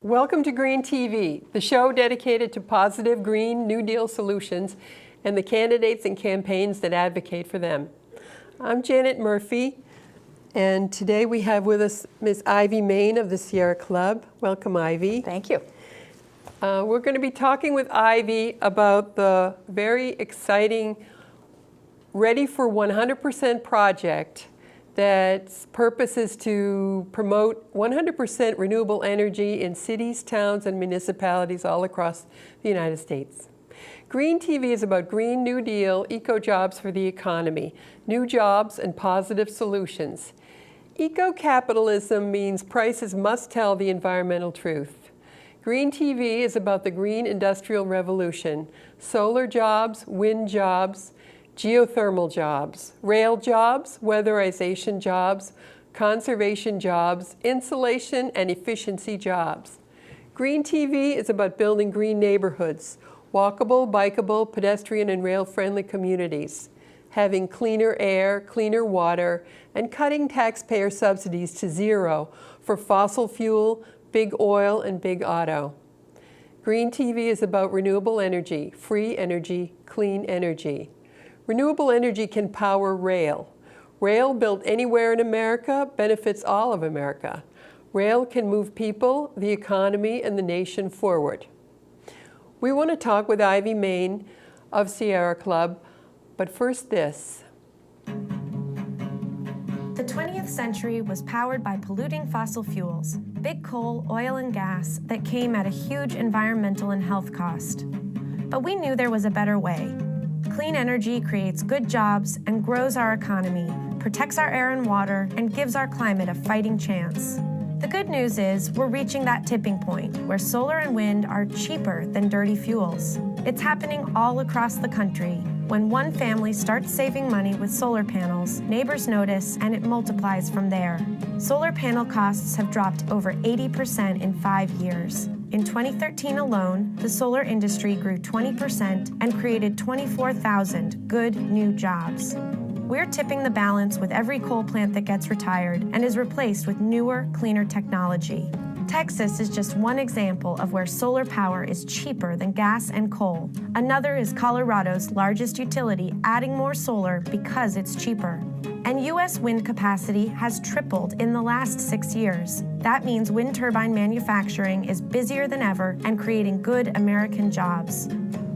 Welcome to Green TV, the show dedicated to positive Green New Deal solutions and the candidates and campaigns that advocate for them. I'm Janet Murphy, and today we have with us Ms. Ivy Main of the Sierra Club. Welcome, Ivy. Thank you. We're going to be talking with Ivy about the very exciting Ready for 100% project that's purpose is to promote 100% renewable energy in cities, towns, and municipalities all across the United States. Green TV is about Green New Deal, eco-jobs for the economy, new jobs and positive solutions. Eco-capitalism means prices must tell the environmental truth. Green TV is about the green industrial revolution, solar jobs, wind jobs, geothermal jobs, rail jobs, weatherization jobs, conservation jobs, insulation and efficiency jobs. Green TV is about building green neighborhoods, walkable, bikeable, pedestrian and rail-friendly communities, having cleaner air, cleaner water, and cutting taxpayer subsidies to zero for fossil fuel, big oil, and big auto. Green TV is about renewable energy, free energy, clean energy. Renewable energy can power rail. Rail built anywhere in America benefits all of America. Rail can move people, the economy, and the nation forward. We want to talk with Ivy Main of Sierra Club, but first this. The 20th century was powered by polluting fossil fuels, big coal, oil, and gas that came at a huge environmental and health cost. But we knew there was a better way. Clean energy creates good jobs and grows our economy, protects our air and water, and gives our climate a fighting chance. The good news is we're reaching that tipping point where solar and wind are cheaper than dirty fuels. It's happening all across the country. When one family starts saving money with solar panels, neighbors notice and it multiplies from there. Solar panel costs have dropped over 80% in 5 years. In 2013 alone, the solar industry grew 20% and created 24,000 good new jobs. We're tipping the balance with every coal plant that gets retired and is replaced with newer, cleaner technology. Texas is just one example of where solar power is cheaper than gas and coal. Another is Colorado's largest utility adding more solar because it's cheaper. And U.S. wind capacity has tripled in the last 6 years. That means wind turbine manufacturing is busier than ever and creating good American jobs.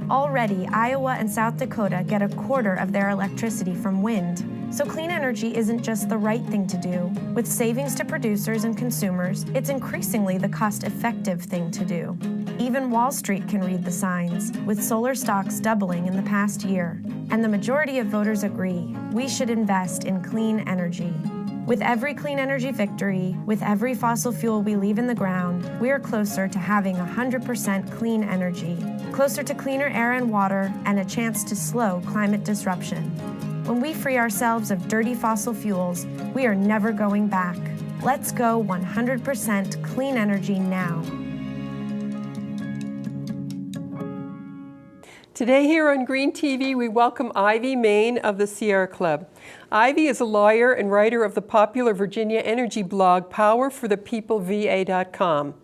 Already, Iowa and South Dakota get a quarter of their electricity from wind. So clean energy isn't just the right thing to do. With savings to producers and consumers, it's increasingly the cost-effective thing to do. Even Wall Street can read the signs, with solar stocks doubling in the past year. And the majority of voters agree we should invest in clean energy. With every clean energy victory, with every fossil fuel we leave in the ground, we are closer to having 100% clean energy, closer to cleaner air and water, and a chance to slow climate disruption. When we free ourselves of dirty fossil fuels, we are never going back. Let's go 100% clean energy now. Today here on Green TV, we welcome Ivy Main of the Sierra Club. Ivy is a lawyer and writer of the popular Virginia energy blog PowerForThePeopleVA.com.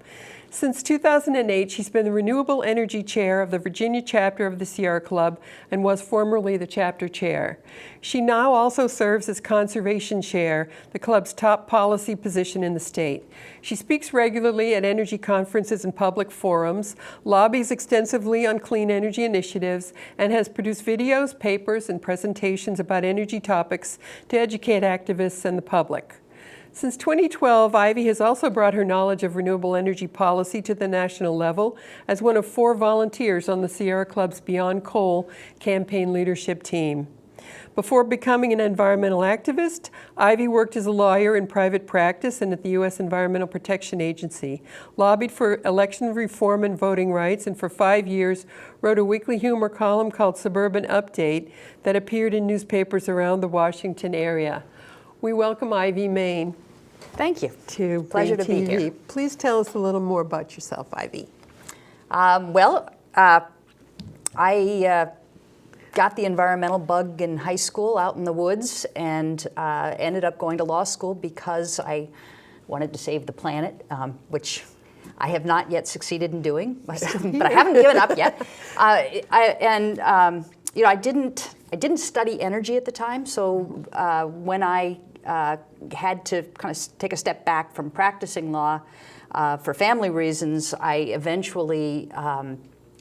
Since 2008, she's been the Renewable Energy Chair of the Virginia chapter of the Sierra Club and was formerly the chapter chair. She now also serves as Conservation Chair, the club's top policy position in the state. She speaks regularly at energy conferences and public forums, lobbies extensively on clean energy initiatives, and has produced videos, papers, and presentations about energy topics to educate activists and the public. Since 2012, Ivy has also brought her knowledge of renewable energy policy to the national level as one of 4 volunteers on the Sierra Club's Beyond Coal campaign leadership team. Before becoming an environmental activist, Ivy worked as a lawyer in private practice and at the U.S. Environmental Protection Agency, lobbied for election reform and voting rights, and for 5 years wrote a weekly humor column called Suburban Update that appeared in newspapers around the Washington area. We welcome Ivy Main. Thank you. To Pleasure Green to be TV. here. Please tell us a little more about yourself, Ivy. I got the environmental bug in high school out in the woods and ended up going to law school because I wanted to save the planet, which I have not yet succeeded in doing, but I haven't given up yet. I didn't study energy at the time, so when I had to kind of take a step back from practicing law for family reasons, I eventually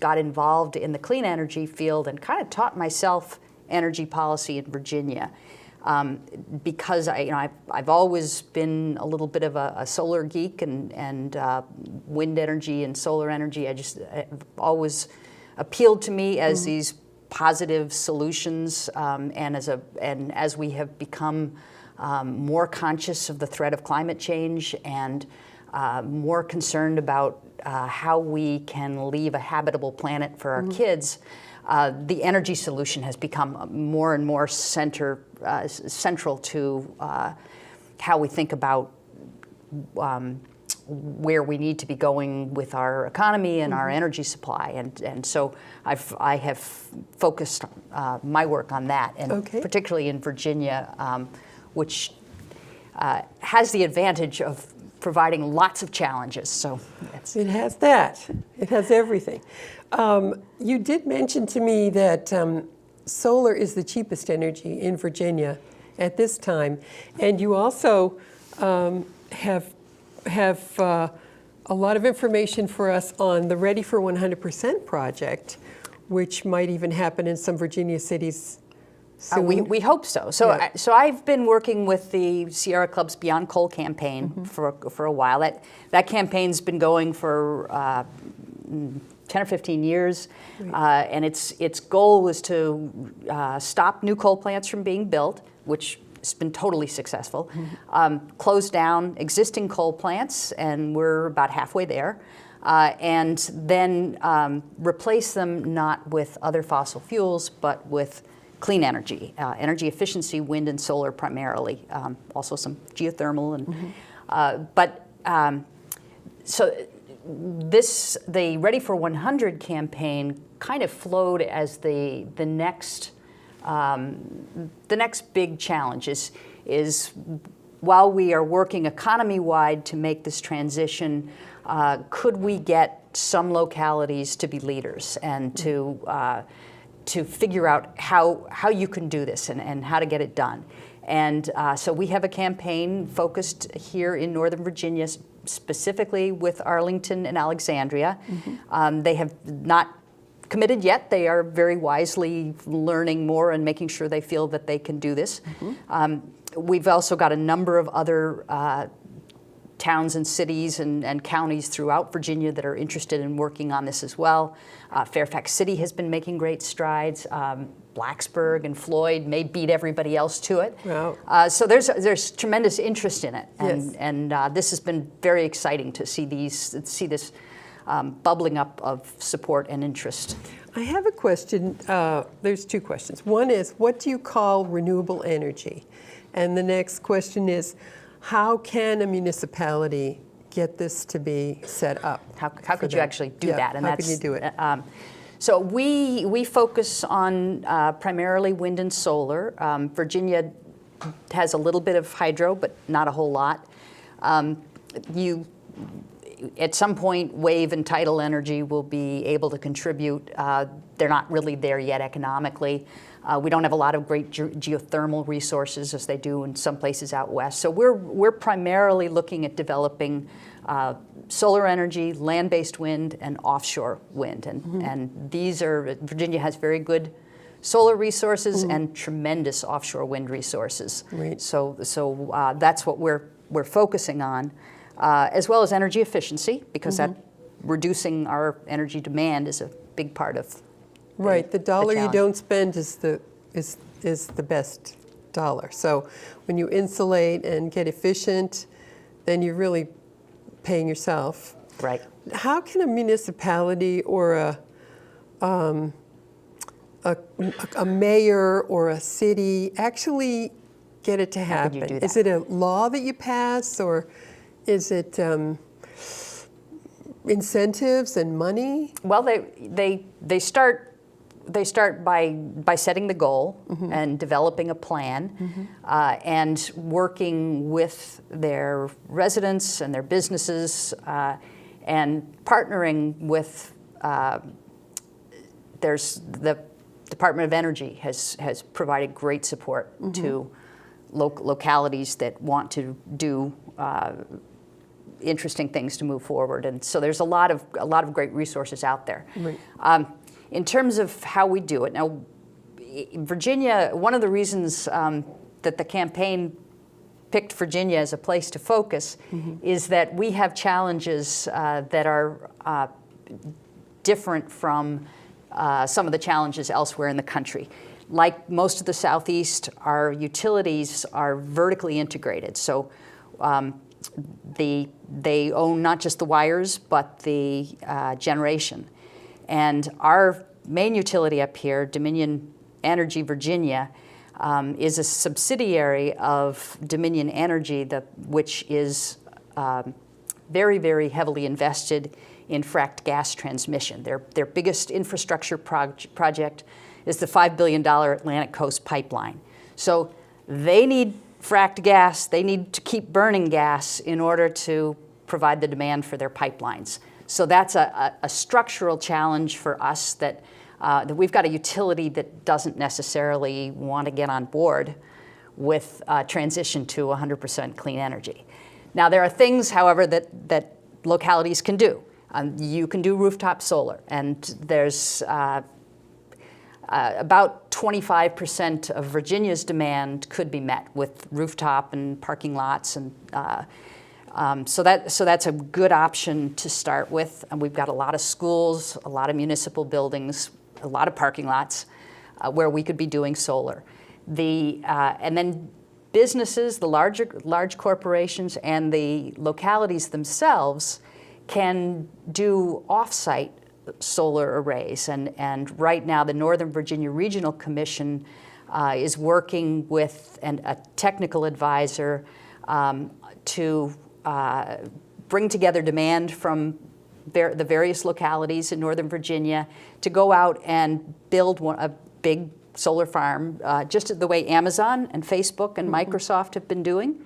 got involved in the clean energy field and kind of taught myself energy policy in Virginia. Because I've always been a little bit of a solar geek, and wind energy and solar energy always appealed to me as these positive solutions, and as we have become more conscious of the threat of climate change and more concerned about how we can leave a habitable planet for our kids, the energy solution has become more and more central to how we think about where we need to be going with our economy and our energy supply, and so I have focused my work on that, and particularly in Virginia, which has the advantage of providing lots of challenges. So it has that. It has everything. You did mention to me that solar is the cheapest energy in Virginia at this time, and you also have a lot of information for us on the Ready for 100% project, which might even happen in some Virginia cities soon. We hope so. So, Yeah. so I've been working with the Sierra Club's Beyond Coal campaign for a while. That campaign's been going for 10 or 15 years, and its goal is to stop new coal plants from being built, which has been totally successful, close down existing coal plants, and we're about halfway there, and then replace them not with other fossil fuels, but with clean energy, energy efficiency, wind and solar primarily, also some geothermal, and so the Ready for 100 campaign kind of flowed as the next big challenge is while we are working economy-wide to make this transition, could we get some localities to be leaders and to figure out how you can do this and how to get it done. And so we have a campaign focused here in Northern Virginia, specifically with Arlington and Alexandria. They have not committed yet. They are very wisely learning more and making sure they feel that they can do this. We've also got a number of other towns and cities and counties throughout Virginia that are interested in working on this as well. Fairfax City has been making great strides. Blacksburg and Floyd may beat everybody else to it. Wow. So there's tremendous interest in it, Yes. and this has been very exciting to see this bubbling up of support and interest. I have a question. There's two questions. One is, what do you call renewable energy? And the next question is, how can a municipality get this to be set up? How could you actually do that? And how can you do it? So we focus on primarily wind and solar. Virginia has a little bit of hydro, but not a whole lot. At some point, wave and tidal energy will be able to contribute. They're not really there yet economically. We don't have a lot of great geothermal resources as they do in some places out west. So we're primarily looking at developing solar energy, land-based wind, and offshore wind. And Virginia has very good solar resources and tremendous offshore wind resources. Right. So that's what we're focusing on, as well as energy efficiency, because that reducing our energy demand is a big part of Right, the dollar you challenge. don't spend is the best dollar. So when you insulate and get efficient, then you're really paying yourself. Right. How can a municipality or a mayor or a city actually get it to happen? you do that? Is it a law that you pass, or is it incentives and money? Well, they start by setting the goal and developing a plan, and working with their residents and their businesses, and partnering with, there's the Department of Energy has provided great support to localities that want to do interesting things to move forward, and so there's a lot of great resources out there. Right. In terms of how we do it, now, Virginia, one of the reasons that the campaign picked Virginia as a place to focus is that we have challenges that are different from some of the challenges elsewhere in the country. Like most of the Southeast, our utilities are vertically integrated. So they own not just the wires, but the generation. And our main utility up here, Dominion Energy Virginia, is a subsidiary of Dominion Energy, which is very, very heavily invested in fracked gas transmission. Their biggest infrastructure project is the $5 billion Atlantic Coast Pipeline. So they need fracked gas, they need to keep burning gas in order to provide the demand for their pipelines. So that's a structural challenge for us that we've got a utility that doesn't necessarily want to get on board with transition to 100% clean energy. Now, there are things, however, that localities can do. You can do rooftop solar, and there's about 25% of Virginia's demand could be met with rooftop and parking lots, and so that's a good option to start with. And we've got a lot of schools, a lot of municipal buildings, a lot of parking lots where we could be doing solar. And then businesses, the large corporations, and the localities themselves can do off-site solar arrays. And right now, the Northern Virginia Regional Commission is working with a technical advisor to bring together demand from the various localities in Northern Virginia to go out and build a big solar farm, just the way Amazon and Facebook and Microsoft have been doing.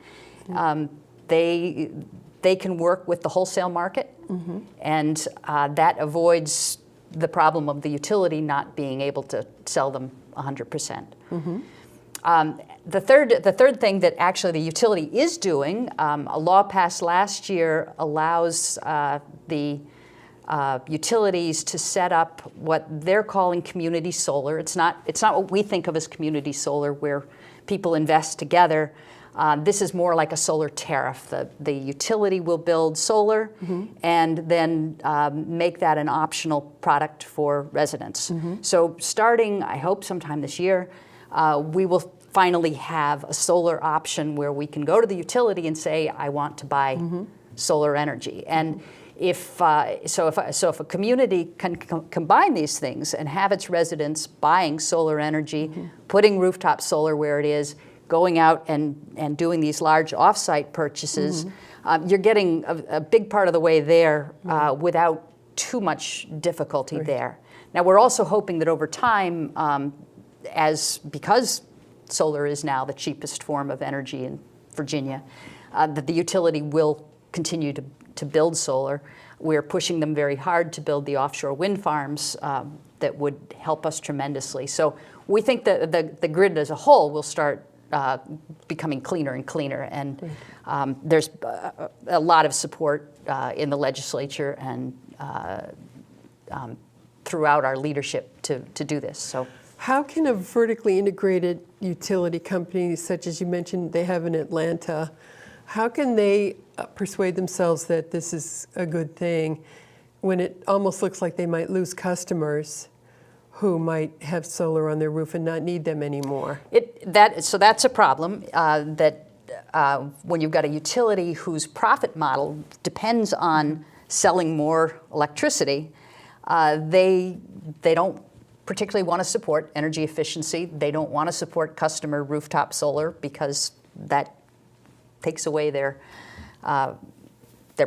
They can work with the wholesale market, and that avoids the problem of the utility not being able to sell them 100%. The third thing that actually the utility is doing, a law passed last year allows the utilities to set up what they're calling community solar. It's not what we think of as community solar, where people invest together. This is more like a solar tariff. The utility will build solar and then make that an optional product for residents. So starting, I hope, sometime this year, we will finally have a solar option where we can go to the utility and say, I want to buy solar energy. And if a community can combine these things and have its residents buying solar energy, putting rooftop solar where it is, going out and doing these large off-site purchases, you're getting a big part of the way there without too much difficulty there. Now, we're also hoping that over time, because solar is now the cheapest form of energy in Virginia, that the utility will continue to build solar. We're pushing them very hard to build the offshore wind farms that would help us tremendously. So we think that the grid as a whole will start becoming cleaner and cleaner, and there's a lot of support in the legislature and throughout our leadership to do this. So, how can a vertically integrated utility company, such as you mentioned they have in Atlanta, how can they persuade themselves that this is a good thing when it almost looks like they might lose customers who might have solar on their roof and not need them anymore? So that's a problem, when you've got a utility whose profit model depends on selling more electricity, they don't particularly want to support energy efficiency. They don't want to support customer rooftop solar because that takes away their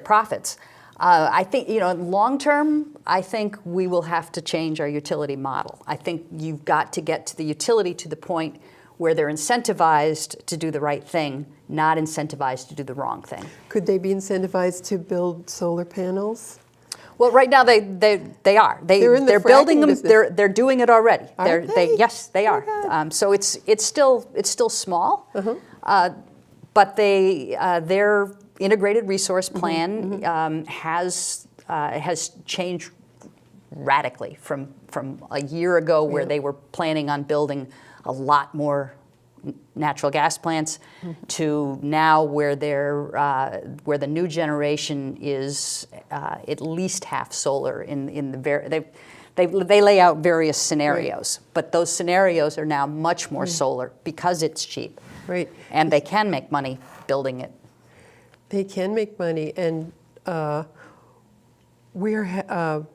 profits. I think, long term, I think we will have to change our utility model. I think you've got to get to the utility to the point where they're incentivized to do the right thing, not incentivized to do the wrong thing. Could they be incentivized to build solar panels? Well, right now they are. They're in the They're building fracking them. business. They're doing it already. Are they? Yes, they are. So it's still small, but their integrated resource plan has changed radically from a year ago, where they were planning on building a lot more natural gas plants, to now where where the new generation is at least half solar. They lay out various scenarios, but those scenarios are now much more solar because it's cheap, Right. and they can make money building it. They can make money, and we're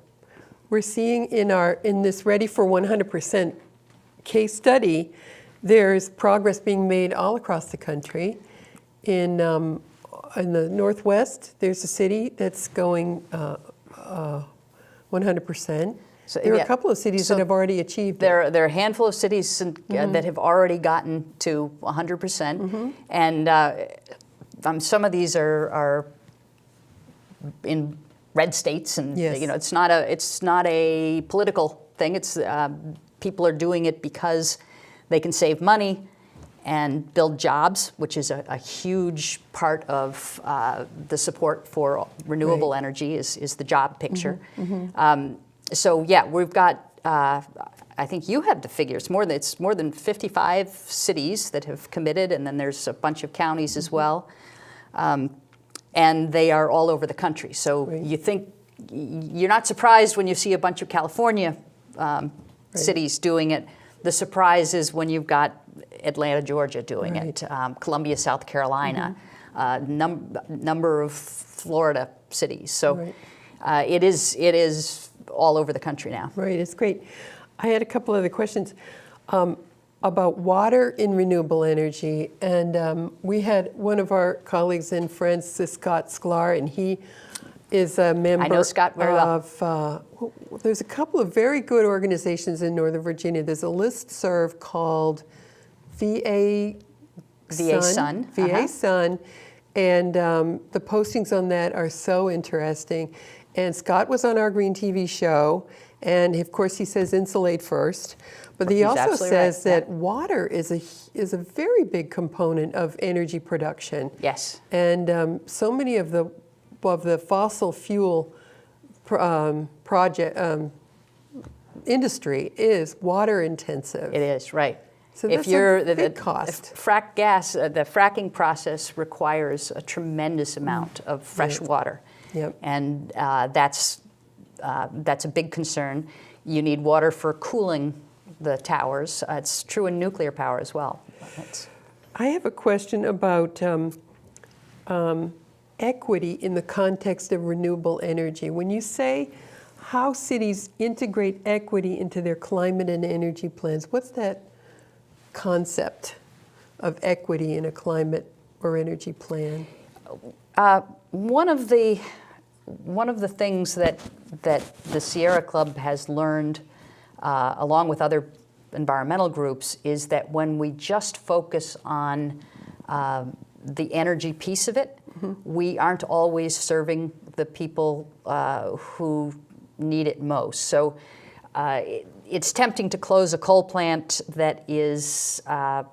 seeing in this Ready for 100% case study, there's progress being made all across the country. In the Northwest, there's a city that's going 100%. So, There are yeah. a couple of cities So that have already achieved it. There are a handful of cities that have already gotten to 100%, and some of these are in red states, and Yes. it's not a political thing. It's people are doing it because they can save money and build jobs, which is a huge part of the support for renewable energy is the job picture. So yeah, we've got. I think you had the figures. It's more than 55 cities that have committed, and then there's a bunch of counties as well, and they are all over the country. So you think you're not surprised when you see a bunch of California cities doing it. The surprise is when you've got Atlanta, Georgia doing it, Columbia, South Carolina, number of Florida cities. So it is all over the country now. Right, it's great. I had a couple other questions about water in renewable energy, and we had one of our colleagues and friends, Scott Sklar, and he is a member. I know Scott very well. Of, there's a couple of very good organizations in Northern Virginia. There's a listserv called VA Sun, and the postings on that are so interesting. And Scott was on our Green TV show, and of course he says insulate first, but he also says that water is a very big component of energy production. Yes. And so many of the fossil fuel industry is water intensive. It is, right. So that's a big cost. Frack gas, the fracking process requires a tremendous amount of fresh water. Yep. And that's a big concern. You need water for cooling the towers. It's true in nuclear power as well. I have a question about equity in the context of renewable energy. When you say how cities integrate equity into their climate and energy plans, what's that concept of equity in a climate or energy plan? One of the things that the Sierra Club has learned, along with other environmental groups, is that when we just focus on the energy piece of it, we aren't always serving the people who need it most. So it's tempting to close a coal plant that is a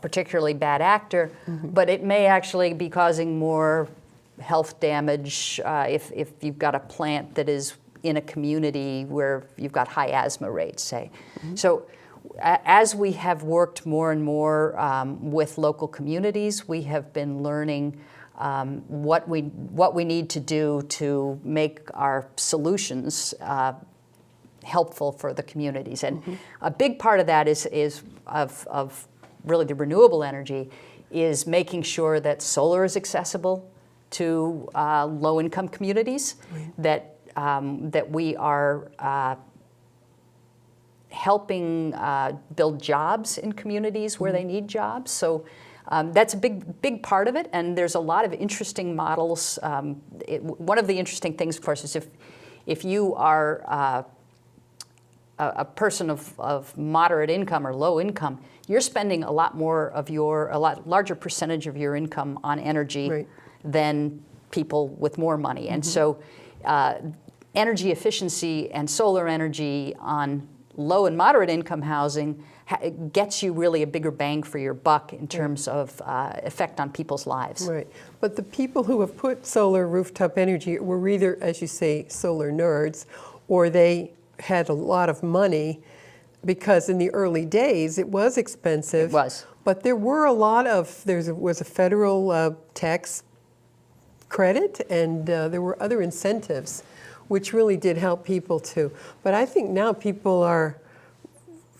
particularly bad actor, but it may actually be causing more health damage if you've got a plant that is in a community where you've got high asthma rates, say. So as we have worked more and more with local communities, we have been learning what we need to do to make our solutions helpful for the communities. And a big part of that is of really the renewable energy is making sure that solar is accessible to low-income communities, that we are helping build jobs in communities where they need jobs. So that's a big part of it, and there's a lot of interesting models. One of the interesting things, of course, is if you are a person of moderate income or low income, you're spending a lot larger percentage of your income on energy than people with more money. And so energy efficiency and solar energy on low and moderate income housing gets you really a bigger bang for your buck in terms of effect on people's lives. Right. But the people who have put solar rooftop energy were either, as you say, solar nerds, or they had a lot of money, because in the early days it was expensive. It was. But there were a lot of, there was a federal tax credit, and there were other incentives which really did help people too. But I think now people are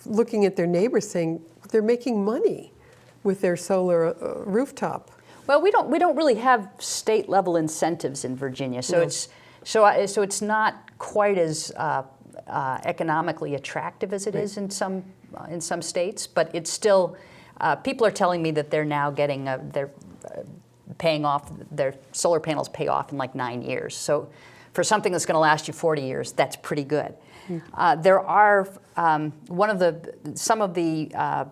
looking at their neighbors saying they're making money with their solar rooftop. Well, we don't really have state level incentives in Virginia, so No. it's not quite as economically attractive as it is in some states, but it's still people are telling me that they're now getting they're paying off, their solar panels pay off in like 9 years. So for something that's going to last you 40 years, that's pretty good. There are some of the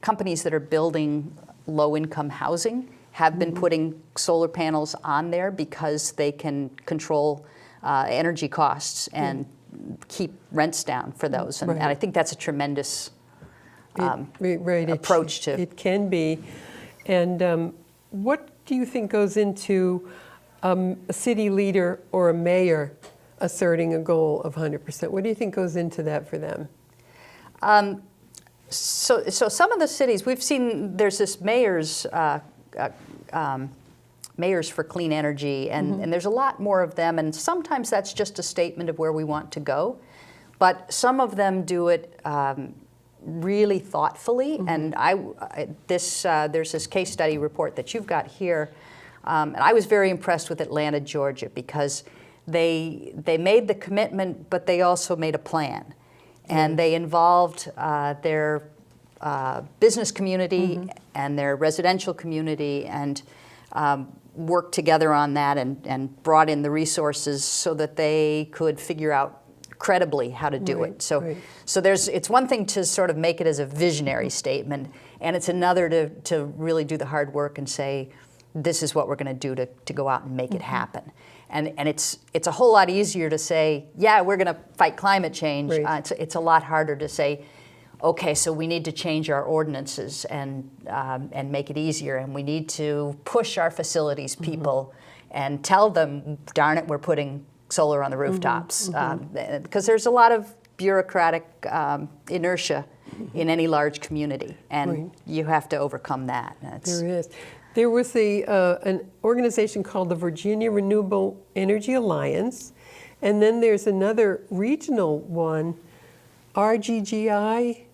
companies that are building low-income housing have been putting solar panels on there because they can control energy costs and keep rents down for those. And I think that's a tremendous approach to. It can be. And what do you think goes into a city leader or a mayor asserting a goal of 100%? What do you think goes into that for them? So some of the cities, we've seen there's this mayors for clean energy, and there's a lot more of them, and sometimes that's just a statement of where we want to go. But some of them do it really thoughtfully, and there's this case study report that you've got here, and I was very impressed with Atlanta, Georgia, because they made the commitment, but they also made a plan. And they involved their business community and their residential community, and worked together on that, and brought in the resources so that they could figure out credibly how to do it. So it's one thing to sort of make it as a visionary statement, and it's another to really do the hard work and say, this is what we're going to do to go out and make it happen. And it's a whole lot easier to say, yeah, we're going to fight climate change. It's a lot harder to say, okay, so we need to change our ordinances and make it easier, and we need to push our facilities people and tell them, darn it, we're putting solar on the rooftops. Because there's a lot of bureaucratic inertia in any large community, and you have to overcome that. There is. There was an organization called the Virginia Renewable Energy Alliance, and then there's another regional one, RGGI.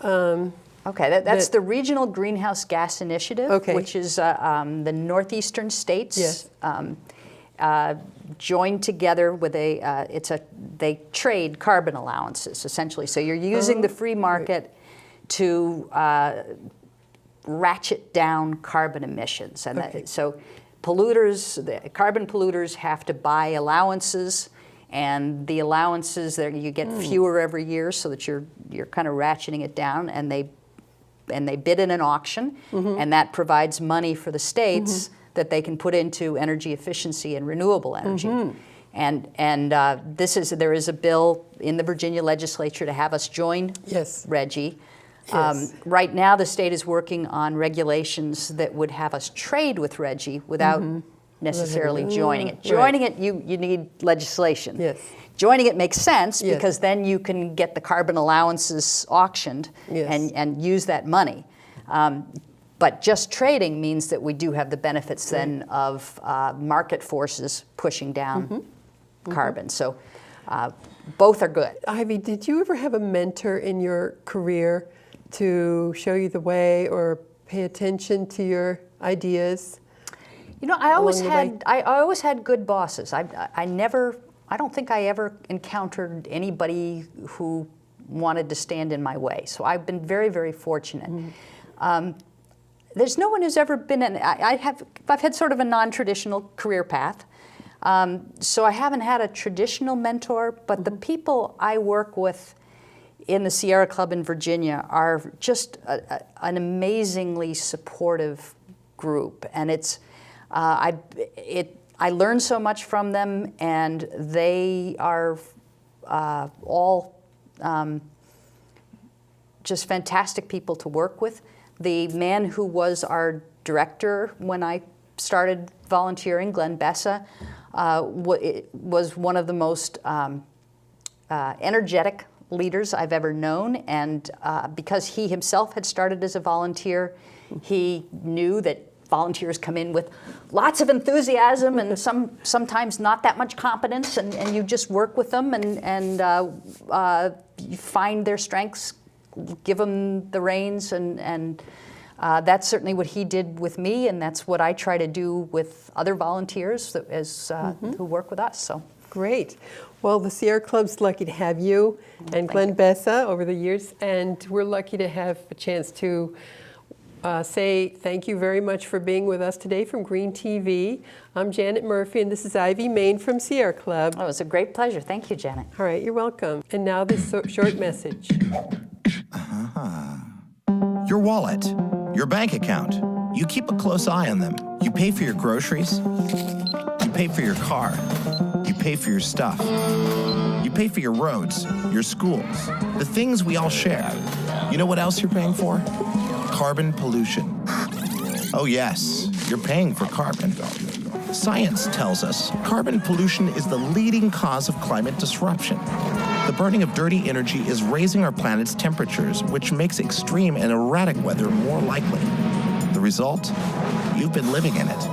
Okay, that's the Regional Greenhouse Gas Initiative, which is the northeastern states joined together with they trade carbon allowances, essentially. So you're using the free market to ratchet down carbon emissions. And so carbon polluters have to buy allowances, and the allowances there, you get fewer every year, so that you're kind of ratcheting it down, and they bid in an auction, and that provides money for the states that they can put into energy efficiency and renewable energy. And there is a bill in the Virginia legislature to have us join RGGI. Right now, the state is working on regulations that would have us trade with RGGI without necessarily joining it. Joining it, you need legislation. Joining it makes sense because then you can get the carbon allowances auctioned and use that money. But just trading means that we do have the benefits then of market forces pushing down carbon. So both are good. Ivy, did you ever have a mentor in your career to show you the way or pay attention to your ideas? You know, I always had good bosses. I don't think I ever encountered anybody who wanted to stand in my way. So I've been very, very fortunate. There's no one who's ever been I've had sort of a non-traditional career path. So I haven't had a traditional mentor, but the people I work with in the Sierra Club in Virginia are just an amazingly supportive group. And it's I learned so much from them, and they are all just fantastic people to work with. The man who was our director when I started volunteering, Glenn Bessa, was one of the most energetic leaders I've ever known, and because he himself had started as a volunteer, he knew that volunteers come in with lots of enthusiasm and sometimes not that much competence, and you just work with them and you find their strengths, give them the reins, and that's certainly what he did with me, and that's what I try to do with other volunteers who work with us. So. Great. Well, the Sierra Club's lucky to have you and Glenn Bessa over the years, and we're lucky to have a chance to say thank you very much for being with us today from Green TV. I'm Janet Murphy, and this is Ivy Main from Sierra Club. Oh, it was a great pleasure. Thank you, Janet. All right, you're welcome. And now this short message. Your wallet, your bank account, you keep a close eye on them. You pay for your groceries, you pay for your car, you pay for your stuff, you pay for your roads, your schools, the things we all share. You know what else you're paying for? Carbon pollution. Oh yes, you're paying for carbon. Science tells us carbon pollution is the leading cause of climate disruption. The burning of dirty energy is raising our planet's temperatures, which makes extreme and erratic weather more likely. The result? You've been living in it.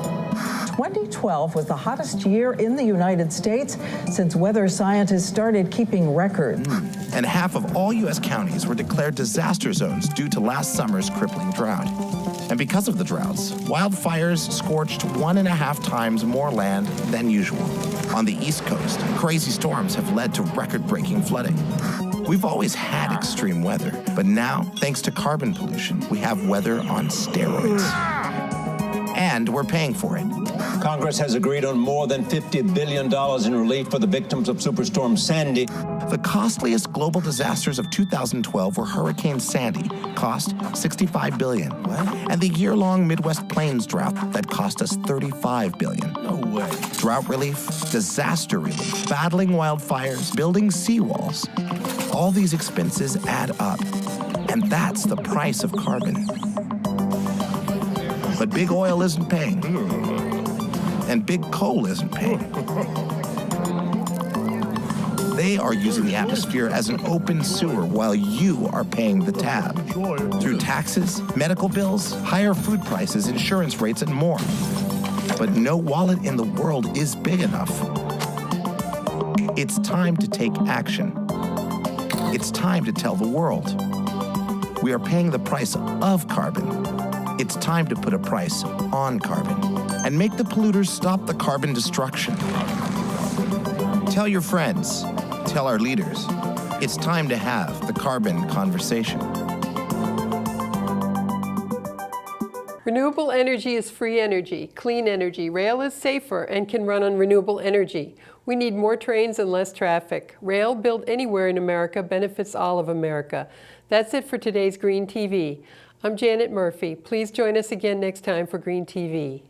2012 was the hottest year in the United States since weather scientists started keeping records. And half of all U.S. counties were declared disaster zones due to last summer's crippling drought. And because of the droughts, wildfires scorched 1.5 times more land than usual. On the East Coast, crazy storms have led to record-breaking flooding. We've always had extreme weather, but now, thanks to carbon pollution, we have weather on steroids. And we're paying for it. Congress has agreed on more than $50 billion in relief for the victims of Superstorm Sandy. The costliest global disasters of 2012 were Hurricane Sandy, cost $65 billion. And the year-long Midwest Plains drought that cost us $35 billion. No way. Drought relief, disaster relief, battling wildfires, building seawalls. All these expenses add up. And that's the price of carbon. But big oil isn't paying. And big coal isn't paying. They are using the atmosphere as an open sewer while you are paying the tab. Through taxes, medical bills, higher food prices, insurance rates, and more. But no wallet in the world is big enough. It's time to take action. It's time to tell the world. We are paying the price of carbon. It's time to put a price on carbon and make the polluters stop the carbon destruction. Tell your friends, tell our leaders, it's time to have the carbon conversation. Renewable energy is free energy, clean energy. Rail is safer and can run on renewable energy. We need more trains and less traffic. Rail built anywhere in America benefits all of America. That's it for today's Green TV. I'm Janet Murphy. Please join us again next time for Green TV.